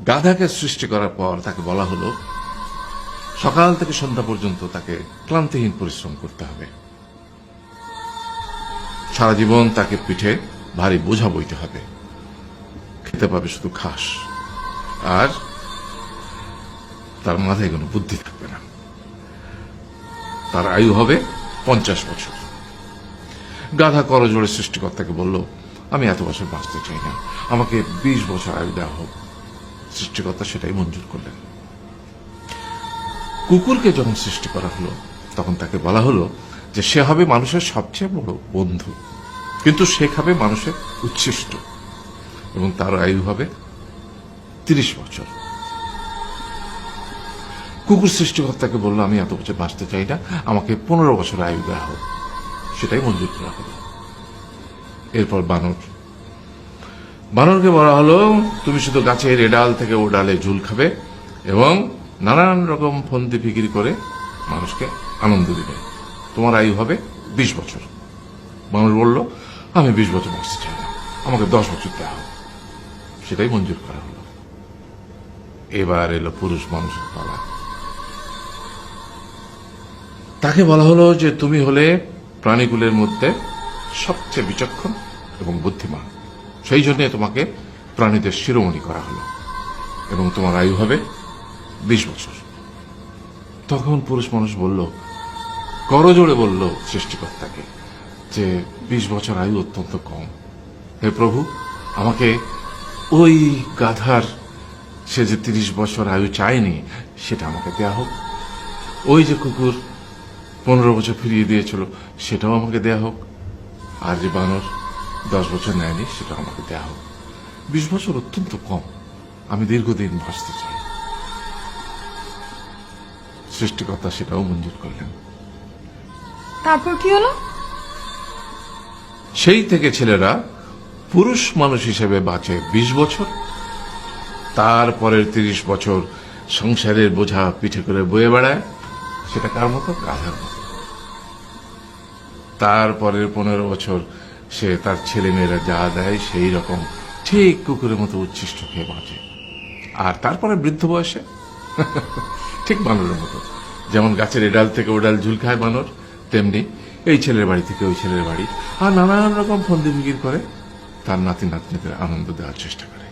গাধাকে সৃষ্টি করার পর তাকে বলা হলো সকাল থেকে সন্ধ্যা পর্যন্ত তাকে ক্লান্তিহীন পরিশ্রম করতে হবে, সারা জীবন তাকে পিঠে ভারী বোঝা বইতে হবে, খেতে পাবে শুধু ঘাস, আর তার মাথায় কোনো বুদ্ধি থাকবে না। তার আয়ু হবে 50 বছর। গাধা করজোড়ে সৃষ্টিকর্তাকে বলল, আমি এত বছর বাঁচতে চাই না, আমাকে 20 বছর আয়ু দেওয়া হোক। সৃষ্টিকর্তা সেটাই মঞ্জুর করলেন। কুকুরকে যখন সৃষ্টি করা হলো তখন তাকে বলা হলো যে সে হবে মানুষের সবচেয়ে বড় বন্ধু, কিন্তু সে খাবে মানুষের উচ্ছিষ্ট, এবং তার আয়ু হবে 30 বছর। কুকুর সৃষ্টিকর্তাকে বলল, আমি এত বছর বাঁচতে চাই না, আমাকে 15 বছর আয়ু দেওয়া হোক। সেটাই মঞ্জুর করা হলো। এরপর বানরকে বলা হলো, তুমি শুধু গাছের এ ডাল থেকে ও ডালে ঝুল খাবে এবং নানান রকম ফন্দি ফিকির করে মানুষকে আনন্দ দিবে, তোমার আয়ু হবে 20 বছর। মানুষ বলল, আমি 20 বছর বাঁচতে চাই না, আমাকে 10 বছর দেওয়া হোক। সেটাই মঞ্জুর করা হলো। এবার এলো পুরুষ মানুষের পালা। তাকে বলা হলো যে তুমি হলে প্রাণীকুলের মধ্যে সবচেয়ে বিচক্ষণ এবং বুদ্ধিমান, সেই জন্য তোমাকে প্রাণীদের শিরোমণি করা হলো এবং তোমার আয়ু হবে 20 বছর। তখন পুরুষ মানুষ বলল, করজোড়ে বলল সৃষ্টিকর্তাকে যে 20 বছর আয়ু অত্যন্ত কম, হে প্রভু, আমাকে ওই গাধার সে যে 30 বছর আয়ু চায়নি সেটা আমাকে দেয়া হোক, ওই যে কুকুর 15 বছর ফিরিয়ে দিয়েছিল সেটাও আমাকে দেয়া হোক, আর যে বানর 10 বছর নেয়নি সেটাও আমাকে দেয়া হোক। 20 বছর অত্যন্ত কম, আমি দীর্ঘদিন বাঁচতে চাই। সৃষ্টিকর্তা সেটাও মঞ্জুর করলেন। তারপর কি হলো? সেই থেকে ছেলেরা পুরুষ মানুষ হিসেবে বাঁচে 20 বছর, তারপরের 30 বছর সংসারের বোঝা পিঠে করে বয়ে বেড়ায়, সেটা কার মতো? গাধার মতো। তারপরের 15 বছর সে তার ছেলে মেয়েরা যা দেয় সেই রকম ঠিক কুকুরের মতো উচ্ছিষ্ট খেয়ে বাঁচে। আর তারপরে বৃদ্ধ বয়সে ঠিক বানরের মতো, যেমন গাছের এডাল থেকে ওডাল ঝুল খায় বানর, তেমনি এই ছেলের বাড়ি থেকে ওই ছেলের বাড়ি, আর নানান রকম ফন্দি ফিকির করে তার নাতি নাতনিদের আনন্দ দেওয়ার চেষ্টা করে।